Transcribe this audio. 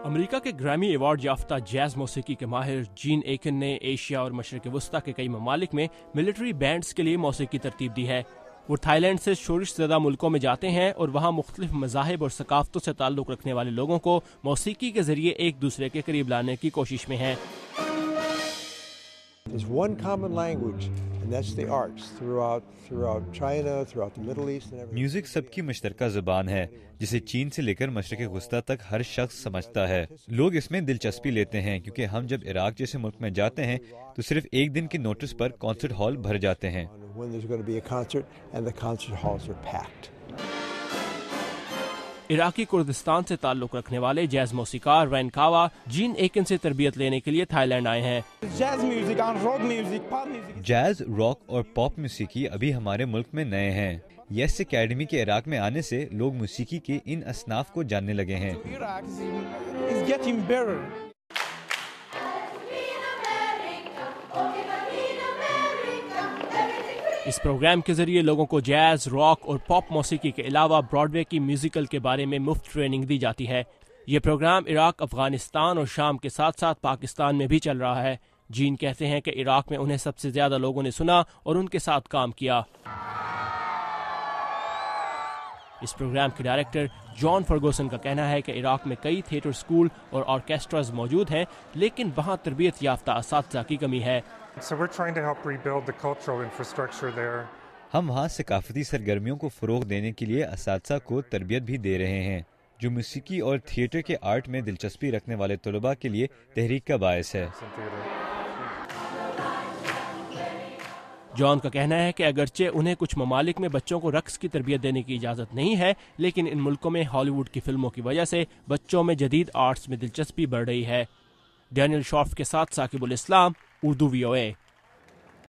امریکہ کے گریمی ایوارڈ یافتہ جیز موسیقی کے ماہر جین ایکن نے ایشیا اور مشرق وسطیٰ کے کئی ممالک میں ملٹری بینڈز کے لیے موسیقی ترتیب دی ہے۔ وہ تھائی لینڈ سے شورش زدہ ملکوں میں جاتے ہیں اور وہاں مختلف مذاہب اور ثقافتوں سے تعلق رکھنے والے لوگوں کو موسیقی کے ذریعے ایک دوسرے کے قریب لانے کی کوشش میں ہیں۔ There's one common language, and that's the arts throughout China, throughout the Middle East and everything. Music سب کی مشترکہ زبان ہے جسے چین سے لے کر مشرق وسطیٰ تک ہر شخص سمجھتا ہے۔ لوگ اس میں دلچسپی لیتے ہیں کیونکہ ہم جب عراق جیسے ملک میں جاتے ہیں تو صرف ایک دن کی نوٹس پر کانسرٹ ہال بھر جاتے ہیں۔ When there's going to be a concert, and the concert halls are packed. عراقی کردستان سے تعلق رکھنے والے جیز موسیقار رین کاوا جین ایکن سے تربیت لینے کے لیے تھائی لینڈ آئے ہیں۔ جیز، راک اور پاپ موسیقی ابھی ہمارے ملک میں نئے ہیں۔ یس اکیڈمی کے عراق میں آنے سے لوگ موسیقی کے ان اصناف کو جاننے لگے ہیں۔ اس پروگرام کے ذریعے لوگوں کو جیز، راک اور پاپ موسیقی کے علاوہ براڈ وے کی میوزیکل کے بارے میں مفت ٹریننگ دی جاتی ہے۔ یہ پروگرام عراق، افغانستان اور شام کے ساتھ ساتھ پاکستان میں بھی چل رہا ہے۔ جین کہتے ہیں کہ عراق میں انہیں سب سے زیادہ لوگوں نے سنا اور ان کے ساتھ کام کیا۔ اس پروگرام کے ڈائریکٹر جان فرگوسن کا کہنا ہے کہ عراق میں کئی تھیٹر اسکول اور آرکیسٹراز موجود ہیں، لیکن وہاں تربیت یافتہ اساتذہ کی کمی ہے۔ ہم وہاں ثقافتی سرگرمیوں کو فروغ دینے کے لیے اساتذہ کو تربیت بھی دے رہے ہیں، جو موسیقی اور تھیٹر کے آرٹ میں دلچسپی رکھنے والے طلباء کے لیے تحریک کا باعث ہے۔ جان کا کہنا ہے کہ اگرچہ انہیں کچھ ممالک میں بچوں کو رقص کی تربیت دینے کی اجازت نہیں ہے، لیکن ان ملکوں میں ہالی ووڈ کی فلموں کی وجہ سے بچوں میں جدید آرٹس میں دلچسپی بڑھ رہی ہے۔ ڈینیل شارف کے ساتھ ثاقب الاسلام، اردو VOA۔